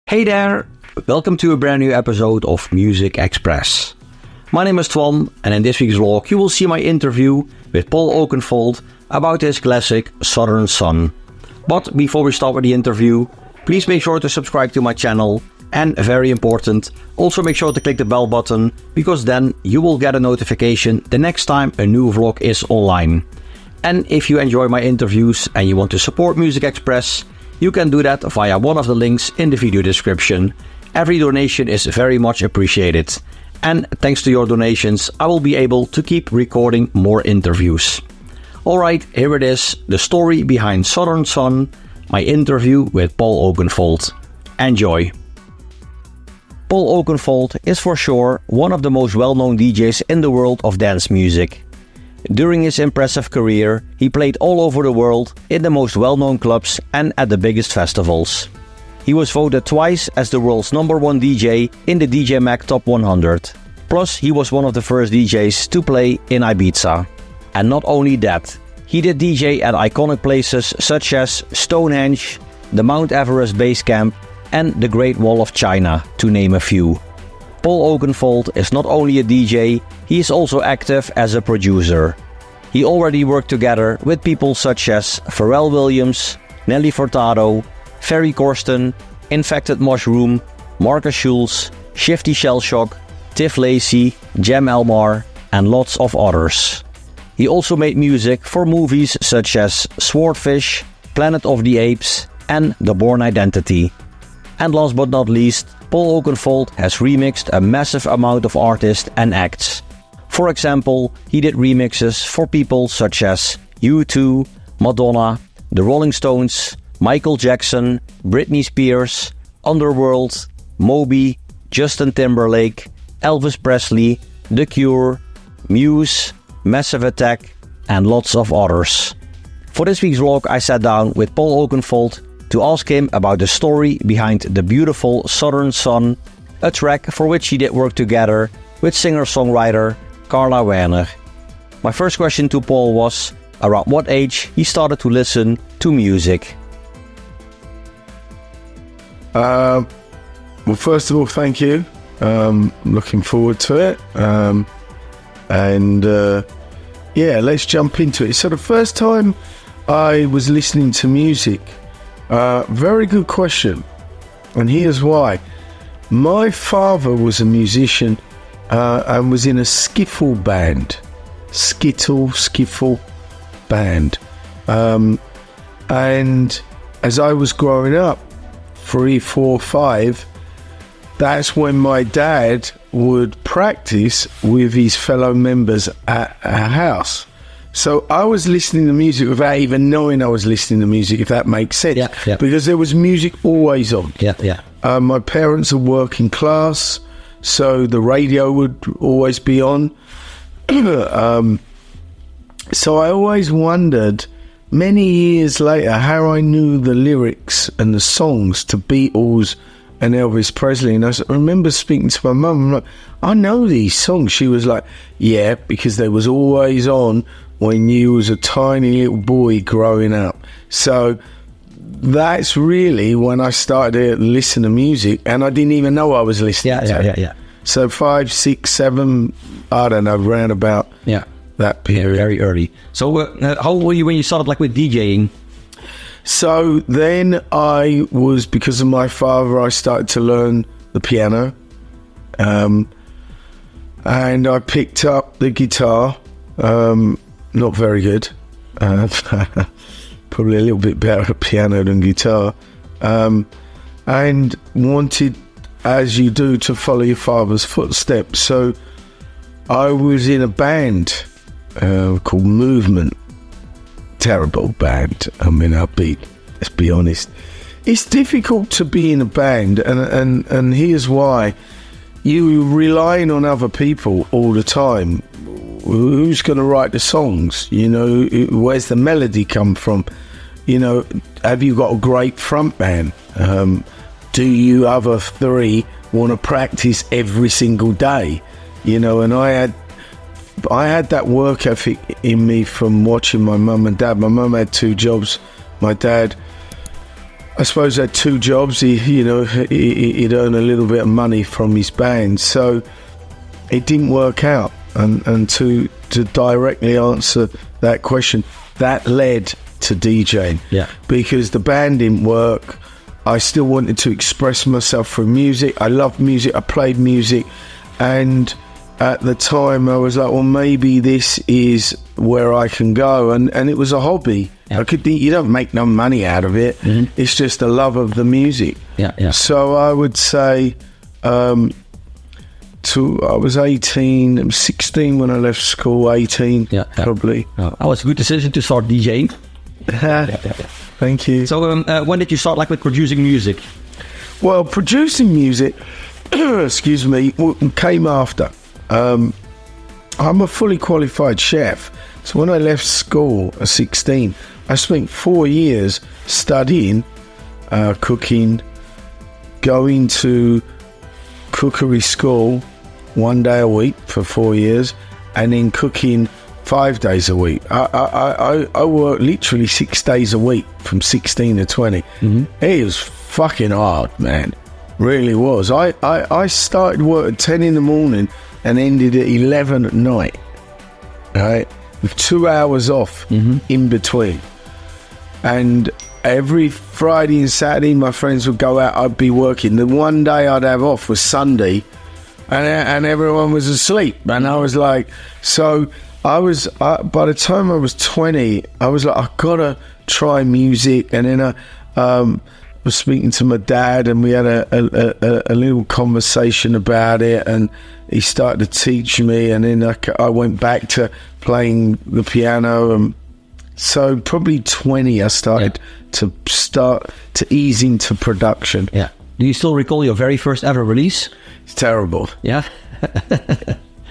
Hey there, welcome to a brand new episode of Muzikxpress. My name is Twan, and in this week's vlog you will see my interview with Paul Oakenfold about his classic Southern Sun. But before we start with the interview, please make sure to subscribe to my channel, and very important, also make sure to click the bell button, because then you will get a notification the next time a new vlog is online. And if you enjoy my interviews and you want to support Muzikxpress, you can do that via one of the links in the video description. Every donation is very much appreciated. And thanks to your donations, I will be able to keep recording more interviews. Alright, here it is, the story behind Southern Sun, my interview with Paul Oakenfold. Enjoy! Paul Oakenfold is for sure one of the most well-known DJs in the world of dance music. During his impressive career, he played all over the world in the most well-known clubs and at the biggest festivals. He was voted twice as the world's #1 DJ in the DJ Mag Top 100. Plus, he was one of the first DJs to play in Ibiza. And not only that, he did DJ at iconic places such as Stonehenge, the Mount Everest Base Camp, and the Great Wall of China, to name a few. Paul Oakenfold is not only a DJ, he is also active as a producer. He already worked together with people such as Pharrell Williams, Nelly Furtado, Ferry Corsten, Infected Mushroom, Markus Schulz, Shifty Shellshock, Tiff Lacey, Jem Elmar, and lots of others. He also made music for movies such as Swordfish, Planet of the Apes, and the Bourne Identity. And last but not least, Paul Oakenfold has remixed a massive amount of artists and acts. For example, he did remixes for people such as U2, Madonna, the Rolling Stones, Michael Jackson, Britney Spears, Underworld, Moby, Justin Timberlake, Elvis Presley, The Cure, Muse, Massive Attack, and lots of others. For this week's vlog, I sat down with Paul Oakenfold to ask him about the story behind the beautiful Southern Sun, a track for which he did work together with singer-songwriter Carla Werner. My first question to Paul was around what age he started to listen to music. Well, first of all, thank you. Looking forward to it. Yeah, let's jump into it. So the first time I was listening to music, very good question, and here's why. My father was a musician and was in a skiffle band, skiffle band, and as I was growing up, 3, 4, 5, that's when my dad would practice with his fellow members at a house. So I was listening to music without even knowing I was listening to music, if that makes sense. Yeah. Because there was music always on. Yeah. My parents are working class, so the radio would always be on. So I always wondered, many years later, how I knew the lyrics and the songs to Beatles and Elvis Presley. And I remember speaking to my mum, I'm like, I know these songs. She was like, yeah, because they was always on when you was a tiny little boy growing up. So that's really when I started to listen to music, and I didn't even know I was listening to it. Yeah. So 5, 6, 7, I don't know, round about that period. Very early. So how old were you when you started with DJing? So then I was, because of my father, I started to learn the piano, and I picked up the guitar. Not very good, probably a little bit better at piano than guitar, and wanted, as you do, to follow your father's footsteps. So I was in a band called Movement. Terrible band. I mean, let's be honest. It's difficult to be in a band, and here's why. You're relying on other people all the time. Who's going to write the songs? You know, where's the melody come from? You know, have you got a great front man? Do you other three want to practice every single day? You know, and I had that work ethic in me from watching my mum and dad. My mum had 2 jobs. My dad I suppose had two jobs. He'd earn a little bit of money from his band, so it didn't work out. And to directly answer that question, that led to DJing. Yeah. Because the band didn't work. I still wanted to express myself through music. I loved music. I played music, and at the time I was like, well, maybe this is where I can go, and it was a hobby. Yeah. You don't make no money out of it. Mm-hmm. It's just a love of the music. Yeah. So I would say I was 18, I was 16 when I left school, 18 probably. Oh, that was a good decision to start DJing. Thank you. So when did you start with producing music? Well, producing music, excuse me, came after. I'm a fully qualified chef. So when I left school at 16, I spent 4 years studying cooking, going to cookery school 1 day a week for 4 years, and then cooking 5 days a week. I worked literally 6 days a week from 16 to 20. Mm-hmm. It was fucking hard, man. Really was. I started work at 10 in the morning and ended at 11 at night, right? With 2 hours off in between. And every Friday and Saturday, my friends would go out, I'd be working. The one day I'd have off was Sunday, and everyone was asleep. And I was like, so by the time I was 20, I was like, I've got to try music. And then I was speaking to my dad, and we had a little conversation about it, and he started to teach me, and then I went back to playing the piano. And so probably 20, I started to ease into production. Yeah. Do you still recall your very first ever release? It's terrible. Yeah.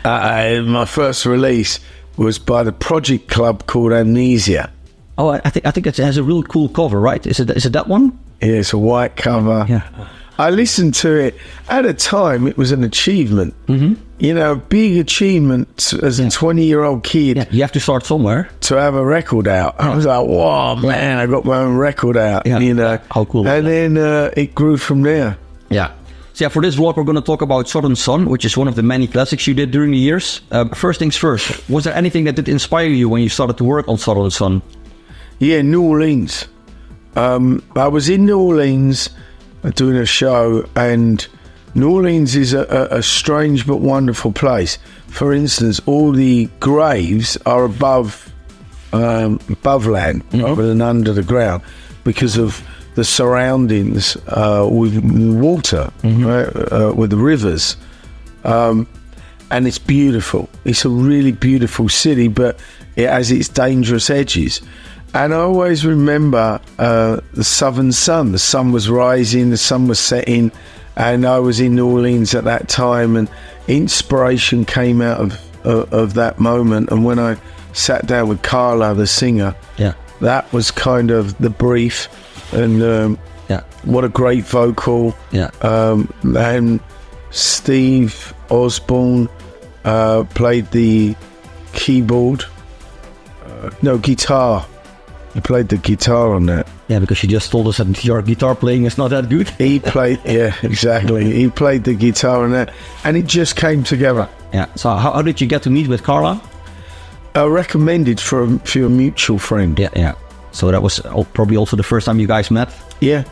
My first release was by the project club called Amnesia. Oh, I think it has a real cool cover, right? Is it that one? Yeah, it's a white cover. Yeah. I listened to it. At a time, it was an achievement. Mm-hmm. You know, a big achievement as a 20-year-old kid. Yeah, you have to start somewhere. To have a record out. I was like, whoa, man, I got my own record out. Yeah. You know. How cool. And then it grew from there. Yeah. So yeah, for this vlog, we're going to talk about Southern Sun, which is one of the many classics you did during the years. First things first, was there anything that did inspire you when you started to work on Southern Sun? Yeah, New Orleans. I was in New Orleans doing a show, and New Orleans is a strange but wonderful place. For instance, all the graves are above land rather than under the ground because of the surroundings with water, right, with the rivers. And it's beautiful. It's a really beautiful city, but it has its dangerous edges. And I always remember the Southern Sun. The sun was rising, the sun was setting, and I was in New Orleans at that time, and inspiration came out of that moment. And when I sat down with Carla, the singer, that was kind of the brief. And what a great vocal. And Steve Osborne played the keyboard. Guitar. He played the guitar on that. Yeah, because you just told us that your guitar playing is not that good. He played, exactly. He played the guitar on that, and it just came together. Yeah. So how did you get to meet with Carla? Recommended through a mutual friend. Yeah. So that was probably also the first time you guys met? Yeah.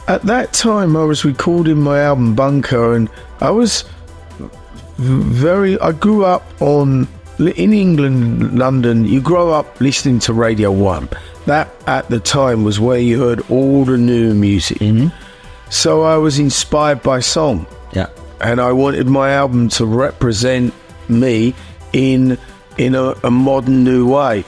At that time, I was recording my album Bunker, and I grew up in England, London. You grow up listening to Radio 1. That, at the time, was where you heard all the new music. Mm-hmm. So I was inspired by song. Yeah. And I wanted my album to represent me in a modern new way.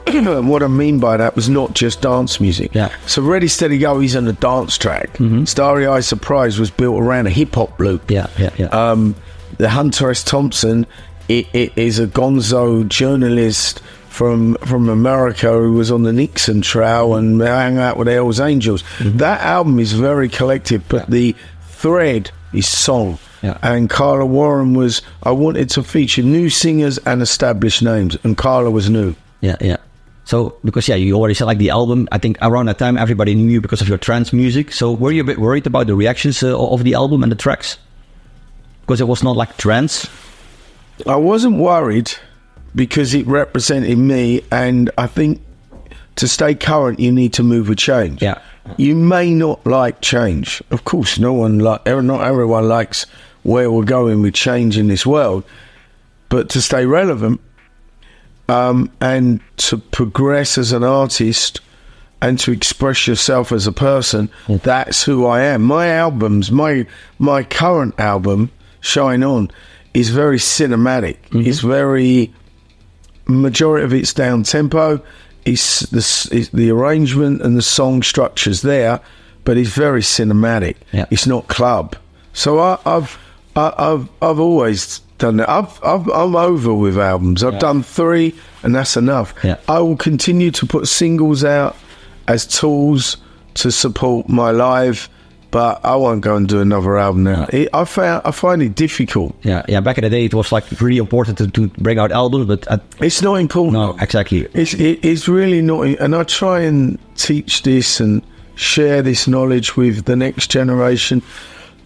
And what I mean by that was not just dance music. Yeah. So Ready Steady Go is on a dance track. Mm-hmm. Starry Eye Surprise was built around a hip-hop loop. Yeah. The Hunter S. Thompson it is a gonzo journalist from America who was on the Nixon trial and hung out with Hell's Angels. Mm-hmm. That album is very collective, but the thread is song. Yeah. And Carla Warren I wanted to feature new singers and established names, and Carla was new. Yeah. So, because you already said like the album, I think around that time everybody knew you because of your trance music. So were you a bit worried about the reactions of the album and the tracks? Because it was not like trance? I wasn't worried because it represented me, and I think to stay current you need to move with change. Yeah. You may not like change. Of course, not everyone likes where we're going with change in this world. But to stay relevant, and to progress as an artist and to express yourself as a person, that's who I am. My albums, my current album, Shine On, is very cinematic. It's very, majority of it's down tempo. It's the arrangement and the song structure's there, but it's very cinematic. Yeah. It's not club. So I've always done that. I'm over with albums. I've done 3, and that's enough. Yeah. I will continue to put singles out as tools to support my live, but I won't go and do another album now. I find it difficult. Yeah. Back in the day, it was like really important to bring out albums, but it's not important. No, exactly. It's really not. And I try and teach this and share this knowledge with the next generation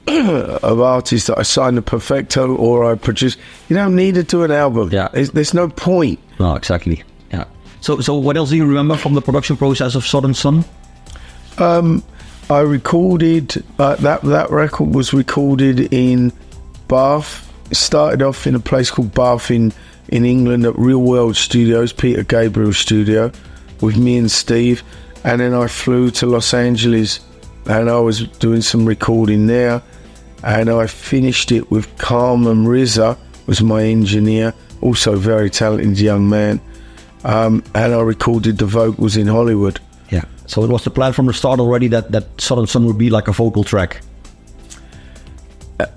of artists that I sign to Perfecto or I produce. You don't need to do an album. Yeah. There's no point. No, exactly. Yeah. So what else do you remember from the production process of Southern Sun? I recorded that record was recorded in Bath. It started off in a place called Bath in England at Real World Studios, Peter Gabriel's studio, with me and Steve, and then I flew to Los Angeles and I was doing some recording there, and I finished it with Carmen Rizza, was my engineer, also very talented young man, and I recorded the vocals in Hollywood. Yeah. So it was the plan from the start already that Southern Sun would be like a vocal track.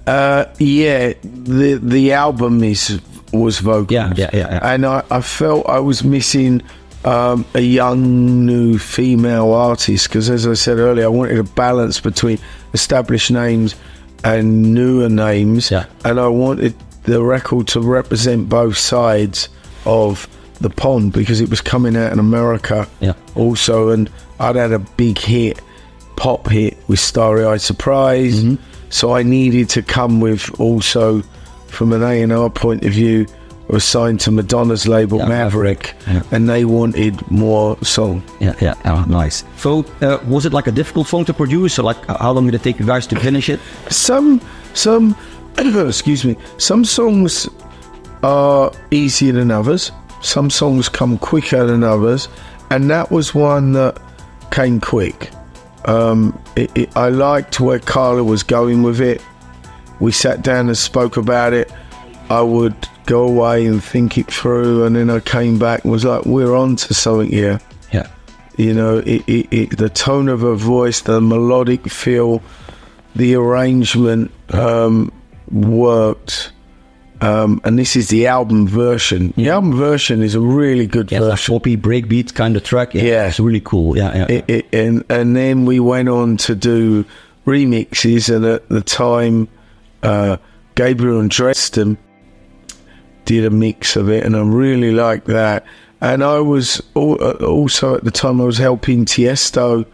Yeah, the album was vocals. Yeah. And I felt I was missing a young new female artist, because as I said earlier, I wanted a balance between established names and newer names. Yeah. And I wanted the record to represent both sides of the pond, because it was coming out in America also, and I'd had a big pop hit with Starry Eyed Surprise, so I needed to come with also, from an A&R point of view, I was signed to Madonna's label Maverick, and they wanted more song. Yeah. Oh, nice. So was it like a difficult song to produce, or like how long did it take you guys to finish it? Some excuse me, some songs are easier than others. Some songs come quicker than others, and that was one that came quick. I liked where Carla was going with it. We sat down and spoke about it. I would go away and think it through, and then I came back and was like, we're on to something here. Yeah. You know, the tone of her voice, the melodic feel, the arrangement worked. And this is the album version. The album version is a really good version. Like sloppy breakbeat kind of track. Yeah. It's really cool. Yeah. And then we went on to do remixes, and at the time, Gabriel and Dresden did a mix of it, and I really liked that. And I was also at the time I was helping Tiesto.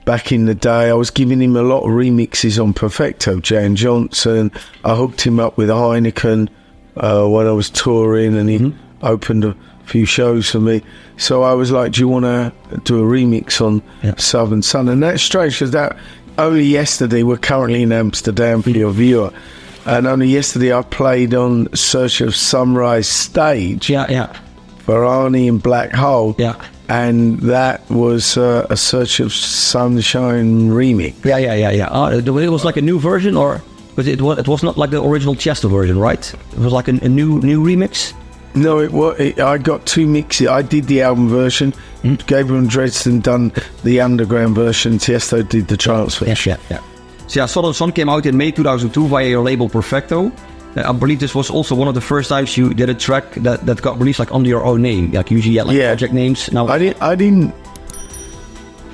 Back in the day, I was giving him a lot of remixes on Perfecto, Jan Johnson. I hooked him up with Heineken when I was touring, and he opened a few shows for me. So I was like, do you want to do a remix on Southern Sun? And that's strange, because that only yesterday, we're currently in Amsterdam for your viewer, and only yesterday I played on Search of Sunrise stage for Arnie and Black Hole. And that was a Search of Sunshine remix. Yeah. It was like a new version, or because it was not like the original Chester version, right? It was like a new remix. No, I got 2 mixes. I did the album version. Gabriel and Dresden done the underground version. Tiesto did the trance version. Yeah. So Southern Sun came out in May 2002 via your label Perfecto. I believe this was also one of the first times you did a track that got released like under your own name. Like usually you had project names. Now I didn't.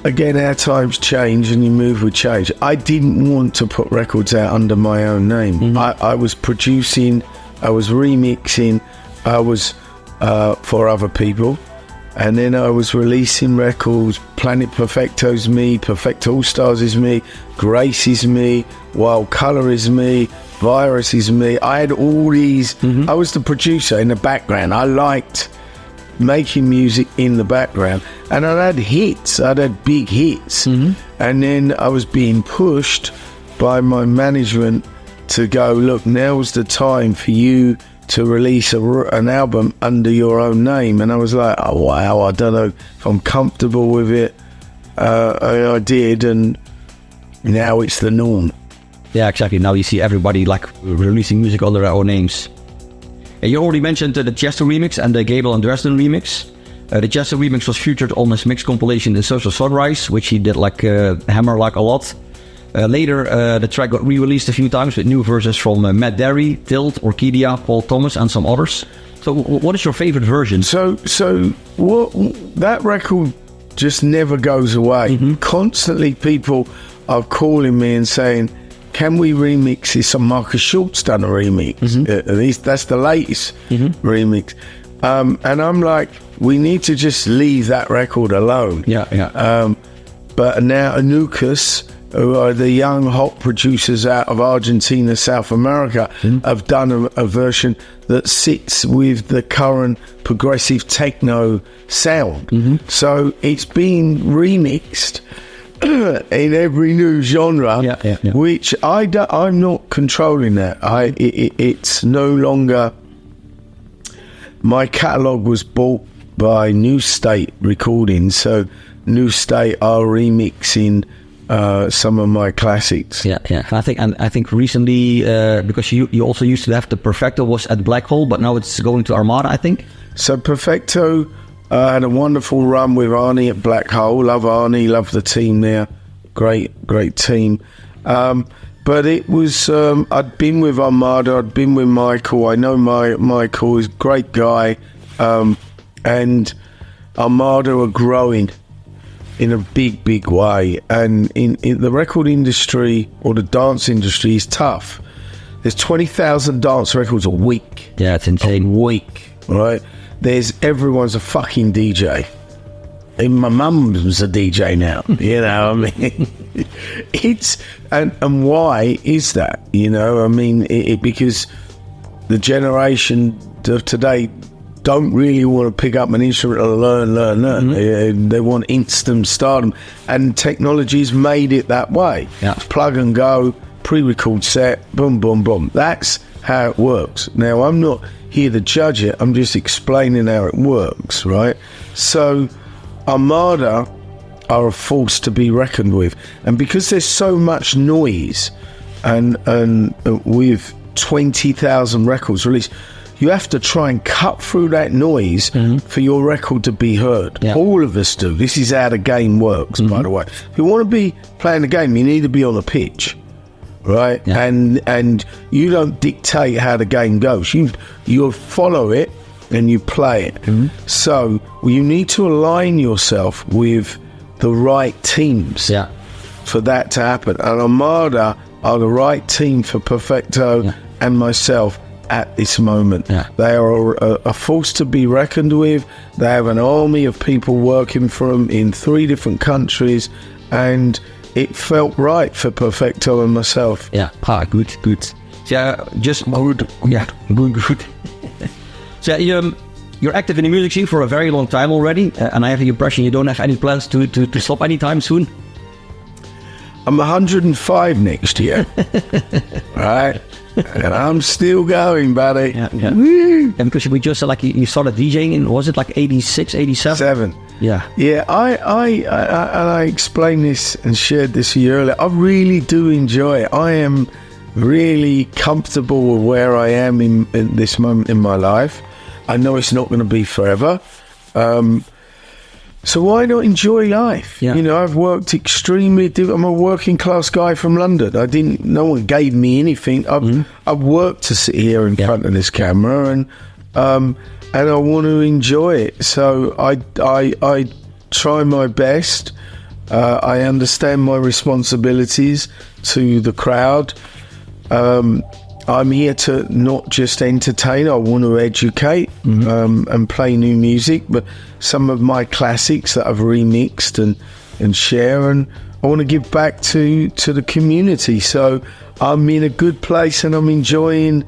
Again, our times change and you move with change. I didn't want to put records out under my own name. I was producing, I was remixing, I was for other people, And then I was releasing records. Planet Perfecto's me, Perfect All Stars is me, Grace is me, Wild Colour is me, Virus is me. I had all these. I was the producer in the background. I liked making music in the background, and I had hits. I'd had big hits, and then I was being pushed by my management to go, look, now's the time for you to release an album under your own name. And I was like, oh wow, I don't know if I'm comfortable with it. I did, and now it's the norm. Yeah, exactly. Now you see everybody like releasing music under their own names. And you already mentioned the Chester remix and the Gable and Dresden remix. The Chester remix was featured on his mix compilation The Social Sunrise, which he did like hammer like a lot. Later, the track got re-released a few times with new verses from Matt Derry, Tilt, Orchidea, Paul Thomas, and some others. So, what is your favorite version? So what? That record just never goes away. Constantly, people are calling me and saying, "Can we remix this?" And Markus Schulz done a remix. At least that's the latest remix. And I'm like, we need to just leave that record alone. But now Anukas, who are the young hot producers out of Argentina, South America, have done a version that sits with the current progressive techno sound. So it's being remixed in every new genre, which I'm not controlling that. It's no longer. My catalogue was bought by New State Recordings, so New State are remixing some of my classics. I think recently, because you also used to have the Perfecto was at Black Hole, but now it's going to Armada, I think. So Perfecto had a wonderful run with Arnie at Black Hole. Love Arnie, love the team there. Great team. But it was, I'd been with Armada, I'd been with Michael. I know Michael is a great guy. And Armada are growing in a big way. And in the record industry or the dance industry is tough. There's 20,000 dance records a week. Yeah, it's insane. A week, right? Everyone's a fucking DJ. And my mum's a DJ now, you know, I mean, it's, and why is that, you know, I mean, because the generation of today don't really want to pick up an instrument and learn. They want instant stardom, and technology's made it that way. It's plug and go, pre-record set, boom, boom, boom. That's how it works. Now, I'm not here to judge it, I'm just explaining how it works, right? So Armada are a force to be reckoned with, and because there's so much noise and with 20,000 records released, you have to try and cut through that noise for your record to be heard. All of us do. This is how the game works, by the way. If you want to be playing the game, you need to be on the pitch, right? And you don't dictate how the game goes. You follow it and you play it. So you need to align yourself with the right teams for that to happen. And Armada are the right team for Perfecto and myself at this moment. They are a force to be reckoned with. They have an army of people working for them in 3 different countries, and it felt right for Perfecto and myself. Good. Yeah, just good. Good. So you're active in the music scene for a very long time already, and I have the impression you don't have any plans to stop anytime soon. I'm 105 next year, right? And I'm still going, buddy. And because we just you started DJing in, was it like 86, 87? I explained this and shared this with you earlier. I really do enjoy it. I am really comfortable with where I am in this moment in my life. I know it's not going to be forever. So why not enjoy life? You know, I've worked extremely. I'm a working class guy from London. No one gave me anything. I've worked to sit here in front of this camera, and I want to enjoy it. So I try my best. I understand my responsibilities to the crowd. I'm here to not just entertain. I want to educate and play new music, but some of my classics that I've remixed and share, and I want to give back to the community. So I'm in a good place, and I'm enjoying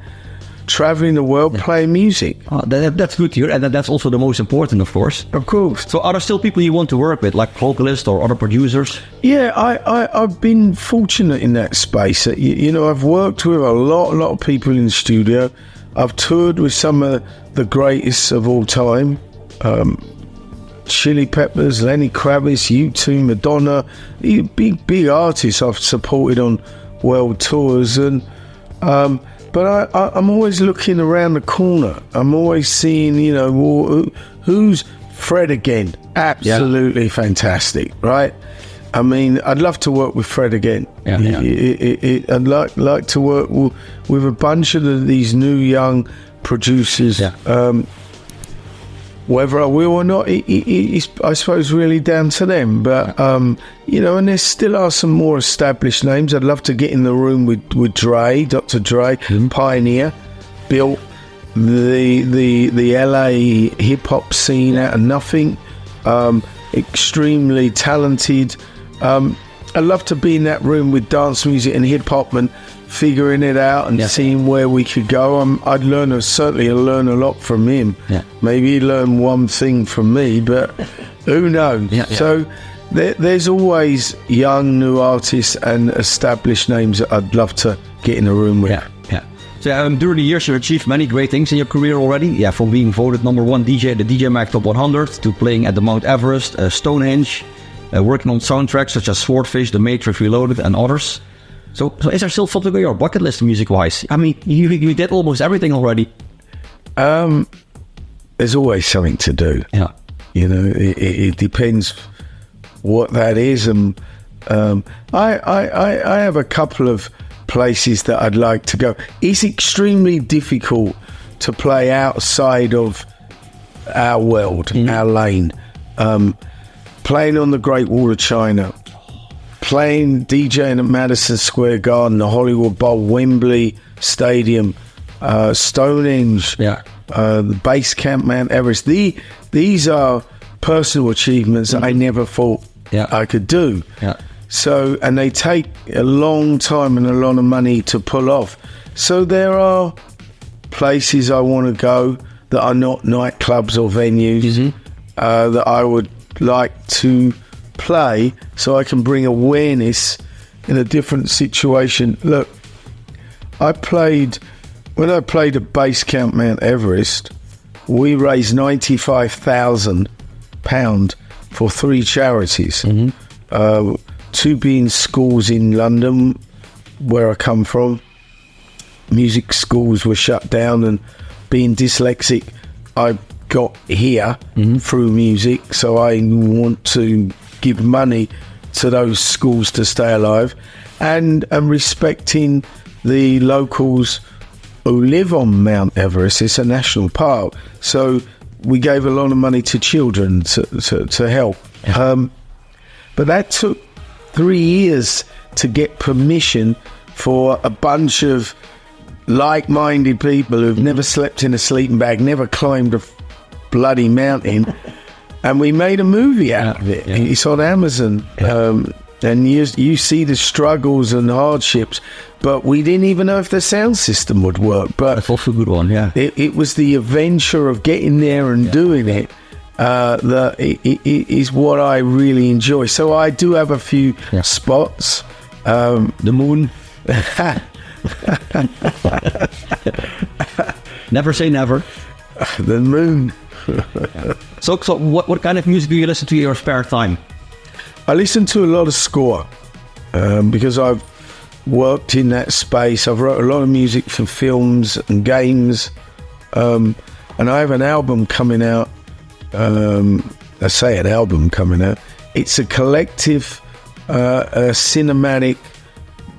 traveling the world, playing music. Oh, that's good to hear, and that's also the most important, of course. Of course. So are there still people you want to work with, like vocalists or other producers? Yeah, I've been fortunate in that space. You know, I've worked with a lot of people in the studio. I've toured with some of the greatest of all time. Chili Peppers, Lenny Kravitz, U2, Madonna, big artists I've supported on world tours, and but I'm always looking around the corner. I'm always seeing, you know, who's Fred again? Absolutely fantastic, right? I mean, I'd love to work with Fred again. I'd like to work with a bunch of these new young producers. Whether I will or not, it's, I suppose, really down to them. But, you know, and there still are some more established names. I'd love to get in the room with Dre, Dr. Dre, Pioneer, built the LA hip-hop scene out of nothing, extremely talented. I'd love to be in that room with dance music and hip-hop and figuring it out and seeing where we could go. I'd certainly learn a lot from him. Maybe he'd learn one thing from me, but who knows? So there's always young new artists and established names that I'd love to get in a room with. So during the years you achieved many great things in your career already. From being voted #1 DJ at the DJ Mag Top 100 to playing at the Mount Everest, Stonehenge, working on soundtracks such as Swordfish, The Matrix Reloaded and others. So is there still something on your bucket list music-wise? I mean, you did almost everything already. There's always something to do. You know, it depends what that is. And I have a couple of places that I'd like to go. It's extremely difficult to play outside of our world, our lane. Playing on the Great Wall of China, playing DJing at Madison Square Garden, the Hollywood Bowl, Wembley Stadium, Stonehenge, the Base Camp, Mount Everest. These are personal achievements that I never thought I could do. So, and they take a long time and a lot of money to pull off. So there are places I want to go that are not nightclubs or venues that I would like to play, so I can bring awareness in a different situation. Look, when I played at Base Camp Mount Everest, we raised £95,000 for 3 charities. 2 being schools in London, where I come from. Music schools were shut down, and being dyslexic, I got here through music, so I want to give money to those schools to stay alive, and respecting the locals who live on Mount Everest. It's a national park, so we gave a lot of money to children to help. But that took 3 years to get permission for a bunch of like-minded people who've never slept in a sleeping bag, never climbed a bloody mountain, and we made a movie out of it. It's on Amazon, and you see the struggles and hardships, but we didn't even know if the sound system would work. But that's also a good one. It was the adventure of getting there and doing it that it is what I really enjoy. So I do have a few spots. The moon. Never say never. The moon. So what kind of music do you listen to in your spare time? I listen to a lot of score because I've worked in that space. I've wrote a lot of music for films and games, and I have an album coming out. I say an album coming out. It's a collective cinematic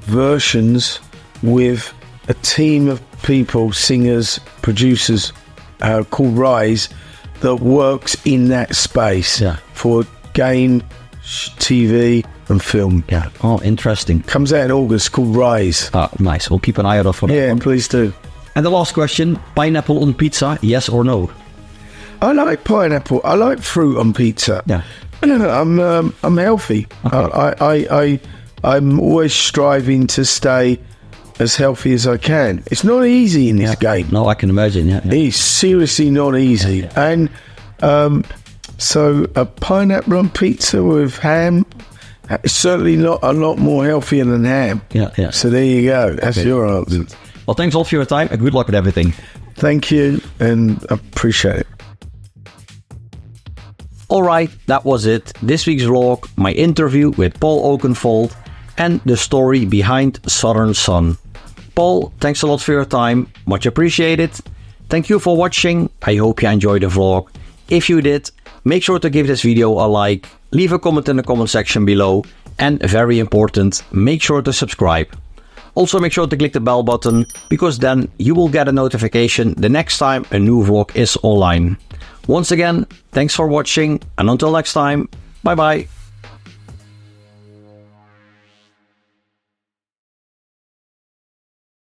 versions with a team of people, singers, producers, called Rise, that works in that space for game, TV, and film. Yeah. Oh, interesting. Comes out in August, called Rise. Ah, nice. We'll keep an eye out for that. Yeah, please do. And the last question, pineapple on pizza, yes or no? I like pineapple. I like fruit on pizza. Yeah. I'm healthy. Okay. I'm always striving to stay as healthy as I can. It's not easy in this game. No, I can imagine. Yeah. It's seriously not easy. And so a pineapple on pizza with ham is certainly not a lot more healthier than ham. Yeah. So there you go. That's your answer. Well, thanks all for your time and good luck with everything. Thank you, and I appreciate it. Alright, that was it. This week's vlog, my interview with Paul Oakenfold and the story behind Southern Sun. Paul, thanks a lot for your time. Much appreciated. Thank you for watching. I hope you enjoyed the vlog. If you did, make sure to give this video a like, leave a comment in the comment section below, and very important, make sure to subscribe. Also make sure to click the bell button, because then you will get a notification the next time a new vlog is online. Once again, thanks for watching, and until next time, bye bye.